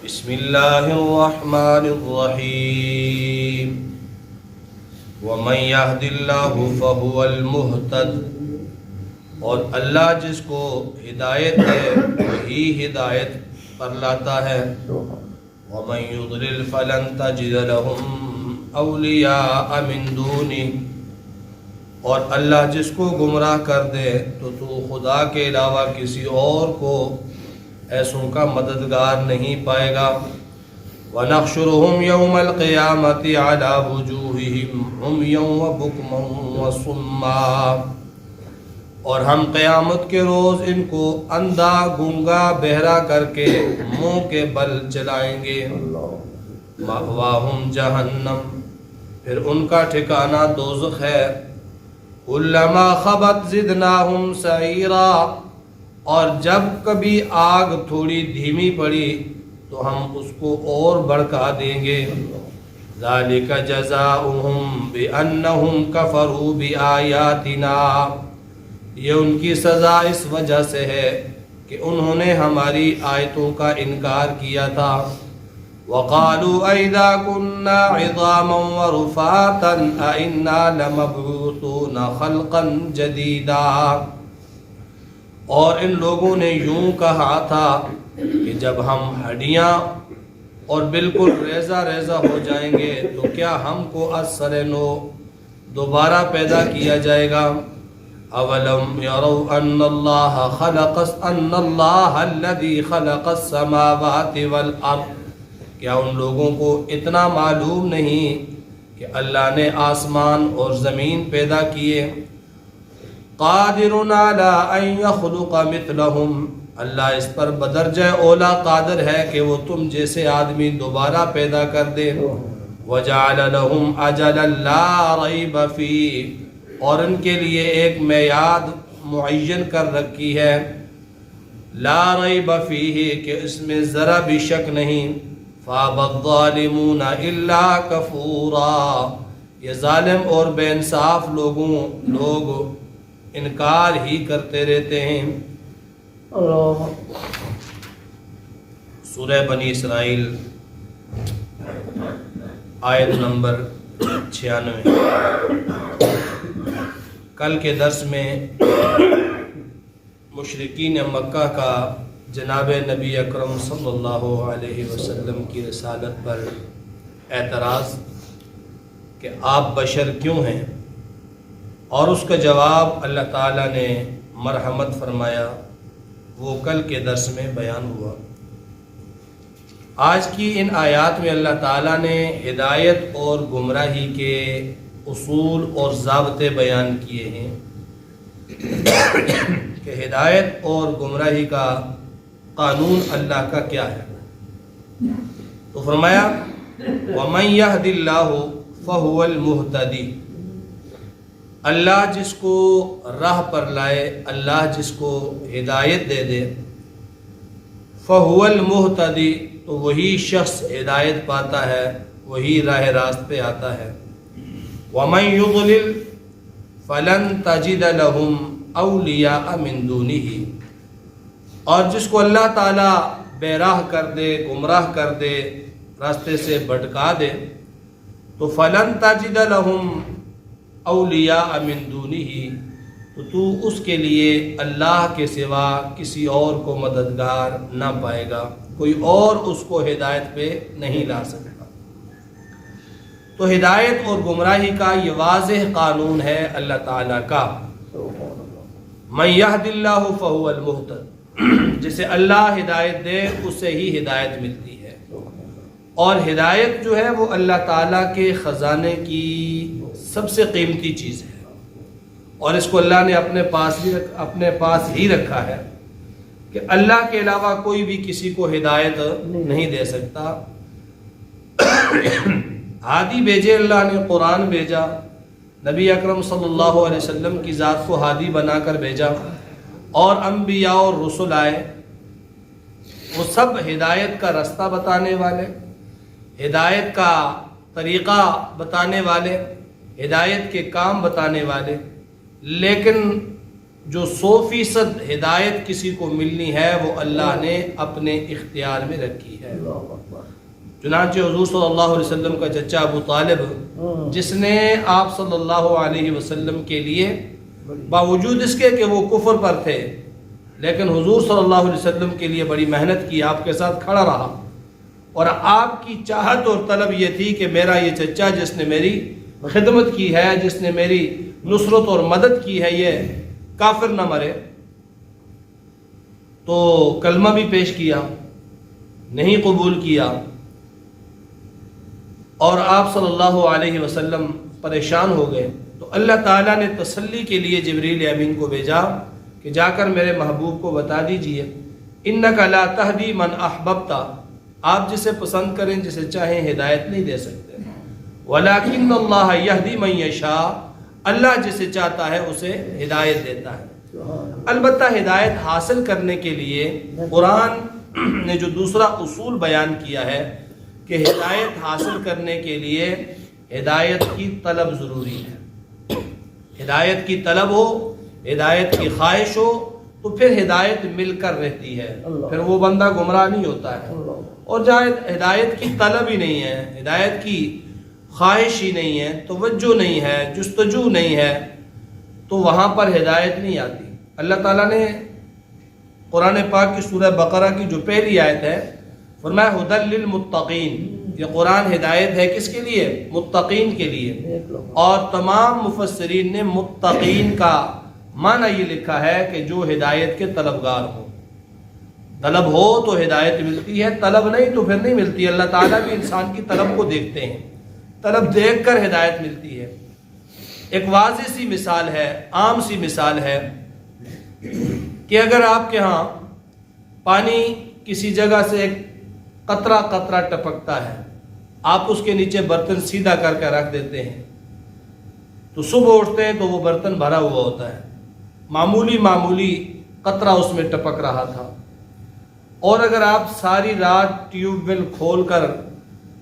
بسم اللہ الرحمن الرحیم ومن یہد اللہ فہو المہتد، اور اللہ جس کو ہدایت دے وہی ہدایت پر لاتا ہے۔ ومن یضلل فلن تجد لهم اولیاء من دونہ، اور اللہ جس کو گمراہ کر دے تو خدا کے علاوہ کسی اور کو ایسوں کا مددگار نہیں پائے گا۔ وَنَحْشُرُهُمْ يَوْمَ الْقِيَامَةِ عَلَى وُجُوهِهِمْ عُمْيًا وَبُكْمًا وَصُمًّا، اور ہم قیامت کے روز ان کو اندھا گونگا بہرا کر کے منہ کے بل چلائیں گے۔ مَأْوَاهُمْ جَهَنَّمْ، پھر ان کا ٹھکانہ دوزخ ہے۔ كُلَّمَا خَبَتْ زِدْنَاهُمْ سَعِيرًا، اور جب کبھی آگ تھوڑی دھیمی پڑی تو ہم اس کو اور بڑھکا دیں گے۔ ذَلِكَ جَزَاؤُهُمْ بِأَنَّهُمْ كَفَرُوا بِآيَاتِنَا، یہ ان کی سزا اس وجہ سے ہے کہ انہوں نے ہماری آیتوں کا انکار کیا تھا۔ وَقَالُوا أَإِذَا كُنَّا عِظَامًا وَرُفَاتًا أَإِنَّا لَمَبْعُوثُونَ خَلْقًا جَدِيدًا، اور ان لوگوں نے یوں کہا تھا کہ جب ہم ہڈیاں اور بالکل ریزہ ریزہ ہو جائیں گے تو کیا ہم کو از سر نو دوبارہ پیدا کیا جائے گا۔ اولم یروا ان اللہ الذی خلق السماوات والارض، کیا ان لوگوں کو اتنا معلوم نہیں کہ اللہ نے آسمان اور زمین پیدا کیے۔ قادر علی ان یخلق مثلہم، اللہ اس پر بدرجہ اولا قادر ہے کہ وہ تم جیسے آدمی دوبارہ پیدا کر دے۔ وجعل لهم اجلا لا ریب فیہ، اور ان کے لیے ایک میعاد معین کر رکھی ہے، لا ریب فیہ، کہ اس میں ذرا بھی شک نہیں۔ فابى الظالمون الا کفورا، یہ ظالم اور بے انصاف لوگ انکار ہی کرتے رہتے ہیں۔ سورہ بنی اسرائیل آیت نمبر 96۔ کل کے درس میں مشرکین مکہ کا جناب نبی اکرم صلی اللہ علیہ وسلم کی رسالت پر اعتراض کہ آپ بشر کیوں ہیں، اور اس کا جواب اللہ تعالیٰ نے مرحمت فرمایا، وہ کل کے درس میں بیان ہوا۔ آج کی ان آیات میں اللہ تعالیٰ نے ہدایت اور گمراہی کے اصول اور ضابطے بیان کیے ہیں کہ ہدایت اور گمراہی کا قانون اللہ کا کیا ہے۔ تو فرمایا وَمَن يَهْدِ اللَّهُ فَهُوَ الْمُهْتَدِي، اللہ جس کو راہ پر لائے، اللہ جس کو ہدایت دے دے، فَهُوَ الْمُهْتَدِي، تو وہی شخص ہدایت پاتا ہے، وہی راہ راست پہ آتا ہے۔ وَمَن يُضْلِلْ فَلَن تَجِدَ لَهُمْ أَوْلِيَاءَ مِن دُونِهِ، اور جس کو اللہ تعالیٰ بے راہ کر دے، گمراہ کر دے، راستے سے بھٹکا دے، تو فَلَن تَجِدَ لَهُمْ اولیاء من دونہ، تو اس کے لیے اللہ کے سوا کسی اور کو مددگار نہ پائے گا، کوئی اور اس کو ہدایت پہ نہیں لا سکے گا۔ تو ہدایت اور گمراہی کا یہ واضح قانون ہے اللہ تعالیٰ کا۔ من یہد اللہ فہو المہتد، جسے اللہ ہدایت دے اسے ہی ہدایت ملتی ہے، اور ہدایت جو ہے وہ اللہ تعالیٰ کے خزانے کی سب سے قیمتی چیز ہے، اور اس کو اللہ نے اپنے پاس ہی رکھا ہے کہ اللہ کے علاوہ کوئی بھی کسی کو ہدایت نہیں دے سکتا۔ ہادی بھیجے اللہ نے، قرآن بھیجا، نبی اکرم صلی اللہ علیہ وسلم کی ذات کو ہادی بنا کر بھیجا، اور انبیاء اور رسل آئے، وہ سب ہدایت کا رستہ بتانے والے، ہدایت کا طریقہ بتانے والے، ہدایت کے کام بتانے والے، لیکن جو 100% ہدایت کسی کو ملنی ہے وہ اللہ نے اپنے اختیار میں رکھی ہے۔ چنانچہ حضور صلی اللہ علیہ وسلم کا چچا ابو طالب، جس نے آپ صلی اللہ علیہ وسلم کے لیے باوجود اس کے کہ وہ کفر پر تھے لیکن حضور صلی اللہ علیہ وسلم کے لیے بڑی محنت کی، آپ کے ساتھ کھڑا رہا، اور آپ کی چاہت اور طلب یہ تھی کہ میرا یہ چچا جس نے میری خدمت کی ہے، جس نے میری نصرت اور مدد کی ہے، یہ کافر نہ مرے۔ تو کلمہ بھی پیش کیا، نہیں قبول کیا، اور آپ صلی اللہ علیہ وسلم پریشان ہو گئے۔ تو اللہ تعالیٰ نے تسلی کے لیے جبریل امین کو بھیجا کہ جا کر میرے محبوب کو بتا دیجئے انک لا تہدی من احببت، آپ جسے پسند کریں جسے چاہیں ہدایت نہیں دے سکتے، ولکن اللہ یہدی من یشاء، اللہ جسے چاہتا ہے اسے ہدایت دیتا ہے۔ البتہ ہدایت حاصل کرنے کے لیے قرآن نے جو دوسرا اصول بیان کیا ہے کہ ہدایت حاصل کرنے کے لیے ہدایت کی طلب ضروری ہے۔ ہدایت کی طلب ہو، ہدایت کی خواہش ہو تو پھر ہدایت مل کر رہتی ہے، پھر وہ بندہ گمراہ نہیں ہوتا ہے۔ اور جہاں ہدایت کی طلب ہی نہیں ہے، ہدایت کی خواہش ہی نہیں ہے، توجہ نہیں ہے، جستجو نہیں ہے، تو وہاں پر ہدایت نہیں آتی۔ اللہ تعالیٰ نے قرآن پاک کی سورہ بقرہ کی جو پہلی آیت ہے فرمایا ھدی للمتقین، یہ قرآن ہدایت ہے کس کے لیے؟ متقین کے لیے۔ اور تمام مفسرین نے متقین کا معنی یہ لکھا ہے کہ جو ہدایت کے طلبگار ہو، طلب ہو تو ہدایت ملتی ہے، طلب نہیں تو پھر نہیں ملتی۔ اللہ تعالیٰ بھی انسان کی طلب کو دیکھتے ہیں، طلب دیکھ کر ہدایت ملتی ہے۔ ایک واضح سی مثال ہے، عام سی مثال ہے کہ اگر آپ کے ہاں پانی کسی جگہ سے ایک قطرہ قطرہ ٹپکتا ہے، آپ اس کے نیچے برتن سیدھا کر کے رکھ دیتے ہیں، تو صبح اٹھتے ہیں تو وہ برتن بھرا ہوا ہوتا ہے، معمولی قطرہ اس میں ٹپک رہا تھا۔ اور اگر آپ ساری رات ٹیوب ویل کھول کر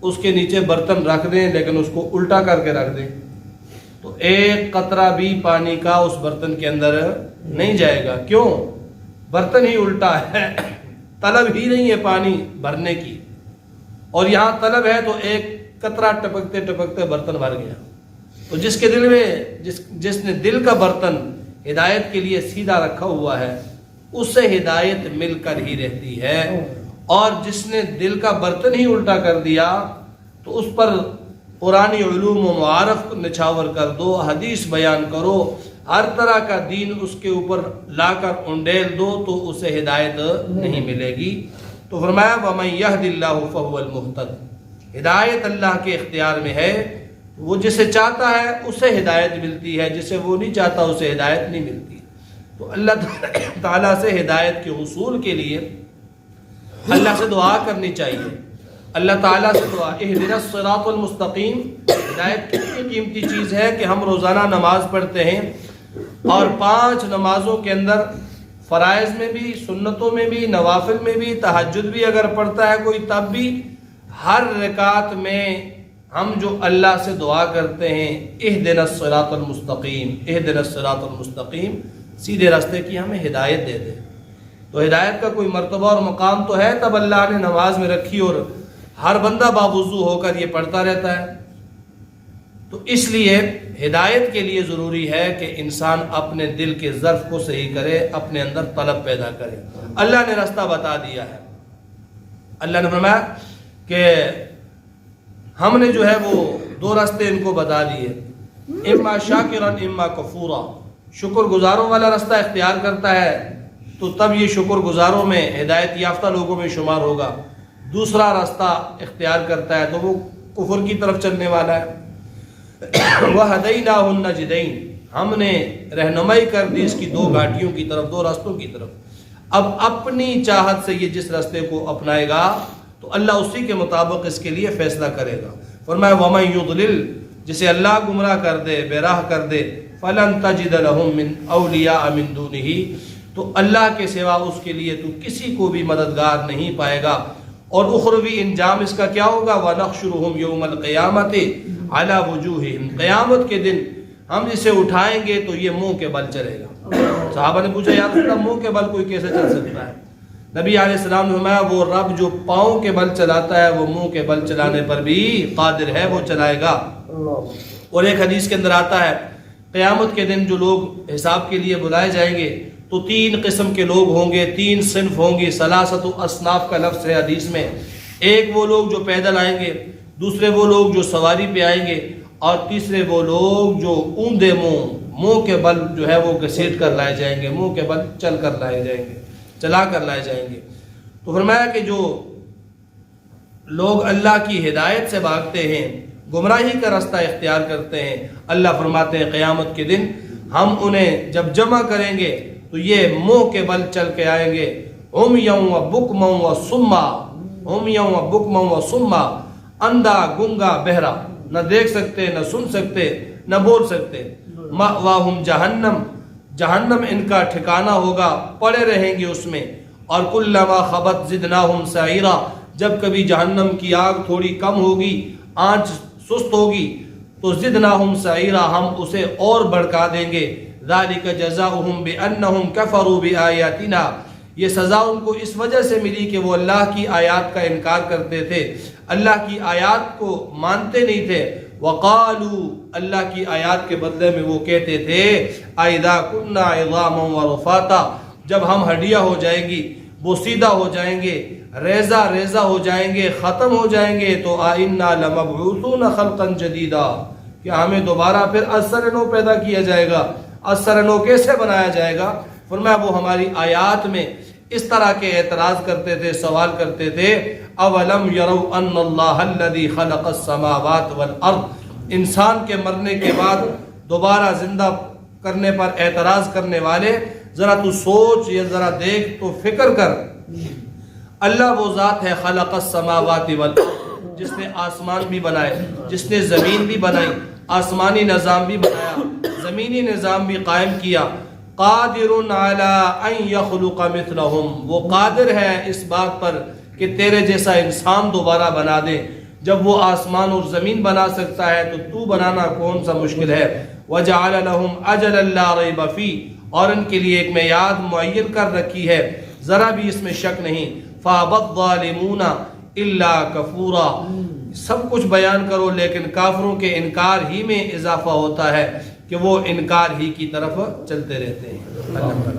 اس کے نیچے برتن رکھ دیں لیکن اس کو الٹا کر کے رکھ دیں تو ایک قطرہ بھی پانی کا اس برتن کے اندر نہیں جائے گا۔ کیوں؟ برتن ہی الٹا ہے، طلب ہی نہیں ہے پانی بھرنے کی، اور یہاں طلب ہے تو ایک قطرہ ٹپکتے ٹپکتے برتن بھر گیا۔ تو جس کے دل میں جس نے دل کا برتن ہدایت کے لیے سیدھا رکھا ہوا ہے اس سے ہدایت مل کر ہی رہتی ہے، اور جس نے دل کا برتن ہی الٹا کر دیا تو اس پر قرآنی علوم و معارف نچھاور کر دو، حدیث بیان کرو، ہر طرح کا دین اس کے اوپر لا کر انڈیل دو تو اسے ہدایت نہیں ملے گی۔ تو فرمایا وَمَن يَهْدِ اللَّهُ فَهُوَ الْمُهْتَدِ، ہدایت اللہ کے اختیار میں ہے، وہ جسے چاہتا ہے اسے ہدایت ملتی ہے، جسے وہ نہیں چاہتا اسے ہدایت نہیں ملتی۔ تو اللہ تعالیٰ سے ہدایت کے حصول کے لیے اللہ سے دعا کرنی چاہیے۔ اللہ تعالیٰ سے دعا، اہدنا الصراط المستقیم، ہدایت کتنی قیمتی چیز ہے کہ ہم روزانہ نماز پڑھتے ہیں، اور 5 نمازوں کے اندر فرائض میں بھی، سنتوں میں بھی، نوافل میں بھی، تہجد بھی اگر پڑھتا ہے کوئی تب بھی ہر رکعت میں ہم جو اللہ سے دعا کرتے ہیں اہدنا الصراط المستقیم، اہدنا الصراط المستقیم، سیدھے راستے کی ہمیں ہدایت دے دے۔ تو ہدایت کا کوئی مرتبہ اور مقام تو ہے، تب اللہ نے نماز میں رکھی، اور ہر بندہ باوضو ہو کر یہ پڑھتا رہتا ہے۔ تو اس لیے ہدایت کے لیے ضروری ہے کہ انسان اپنے دل کے ظرف کو صحیح کرے، اپنے اندر طلب پیدا کرے۔ اللہ نے راستہ بتا دیا ہے، اللہ نے فرمایا کہ ہم نے جو ہے وہ 2 راستے ان کو بتا دیے، اما شاکرا اما کفورا، شکر گزاروں والا راستہ اختیار کرتا ہے تو تب یہ شکر گزاروں میں ہدایت یافتہ لوگوں میں شمار ہوگا، دوسرا راستہ اختیار کرتا ہے تو وہ کفر کی طرف چلنے والا ہے۔ وَهَدَيْنَاهُ النَّجْدَيْنِ، ہم نے رہنمائی کر دی اس کی 2 گھاٹیوں کی طرف، 2 راستوں کی طرف۔ اب اپنی چاہت سے یہ جس راستے کو اپنائے گا تو اللہ اسی کے مطابق اس کے لیے فیصلہ کرے گا۔ فرمایا وَمَن يُضْلِلْ، جسے اللہ گمراہ کر دے، بے راہ کر دے، فَلَن تَجِدَ لَهُم مِّنْ أَوْلِيَاءَ مِن دُونِهِ، تو اللہ کے سوا اس کے لیے تو کسی کو بھی مددگار نہیں پائے گا۔ اور اخروی انجام اس کا کیا ہوگا؟ وَنَحْشُرُهُمْ يَوْمَ الْقِيَامَةِ عَلَى وُجُوهِهِمْ، قیامت کے دن ہم اسے اٹھائیں گے تو یہ منہ کے بل چلے گا۔ صحابہ نے پوچھا یا رسول اللہ منہ کے بل کوئی کیسے چل سکتا ہے؟ نبی علیہ السلام نے فرمایا وہ رب جو پاؤں کے بل چلاتا ہے وہ منہ کے بل چلانے پر بھی قادر ہے، وہ چلائے گا۔ اور ایک حدیث کے اندر آتا ہے قیامت کے دن جو لوگ حساب کے لیے بلائے جائیں گے تو 3 قسم کے لوگ ہوں گے، 3 صنف ہوں گی۔ ثلاثۃ اصناف کا لفظ ہے حدیث میں۔ ایک وہ لوگ جو پیدل آئیں گے، دوسرے وہ لوگ جو سواری پہ آئیں گے، اور تیسرے وہ لوگ جو اوندے منہ کے بل جو ہے وہ گھسیٹ کر لائے جائیں گے، منہ کے بل چلا کر لائے جائیں گے۔ تو فرمایا کہ جو لوگ اللہ کی ہدایت سے بھاگتے ہیں، گمراہی کا راستہ اختیار کرتے ہیں، اللہ فرماتے ہیں قیامت کے دن ہم انہیں جب جمع کریں گے تو یہ منہ کے بل چل کے آئیں گے۔ عمیٰ و بکمًا و صمًّا، عمیٰ و بکمًا و صمًّا، اندھا گنگا بہرا، نہ دیکھ سکتے، نہ سن سکتے، نہ بول سکتے۔ مأواہم جہنم، جہنم ان کا ٹھکانہ ہوگا، پڑے رہیں گے اس میں۔ اور کلما خبت زدناہم سعیرا، جب کبھی جہنم کی آگ تھوڑی کم ہوگی، آنچ سست ہوگی تو زدناہم سعیرا، ہم اسے اور بڑھکا دیں گے۔ ذالک جزاؤہم بانہم کفروا بآیاتنا، یہ سزا ان کو اس وجہ سے ملی کہ وہ اللہ کی آیات کا انکار کرتے تھے، اللہ کی آیات کو مانتے نہیں تھے۔ وقالوا، اللہ کی آیات کے بدلے میں وہ کہتے تھے اذا کنا عظاما ورفاتا، جب ہم ہڈیاں ہو جائیں گی، بوسیدہ ہو جائیں گے، ریزہ ریزہ ہو جائیں گے، ختم ہو جائیں گے، تو آئنا لمبعوثون خلقا جدیدا، کیا ہمیں دوبارہ پھر اثر نو پیدا کیا جائے گا؟ اثر نو کیسے بنایا جائے گا؟ فرمایا وہ ہماری آیات میں اس طرح کے اعتراض کرتے تھے، سوال کرتے تھے۔ اولم یروا ان اللہ الذی خلق السماوات والارض، انسان کے مرنے کے بعد دوبارہ زندہ کرنے پر اعتراض کرنے والے، ذرا تو سوچ یا ذرا دیکھ تو فکر کر، اللہ وہ ذات ہے خلق السماوات والارض، جس نے آسمان بھی بنائے، جس نے زمین بھی بنائی، آسمانی نظام بھی بنایا، زمینی نظام بھی قائم کیا۔ قادر علی ان یخلق مثلہم، وہ قادر ہے اس بات پر کہ تیرے جیسا انسان دوبارہ بنا دے۔ جب وہ آسمان اور زمین بنا سکتا ہے تو بنانا کون سا مشکل ہے۔ وجعل لهم اجلا لا ریب فیہ، اور ان کے لیے ایک میعاد معین کر رکھی ہے، ذرا بھی اس میں شک نہیں۔ فابى الظالمون الا کفورا، سب کچھ بیان کرو لیکن کافروں کے انکار ہی میں اضافہ ہوتا ہے کہ وہ انکار ہی کی طرف چلتے رہتے ہیں۔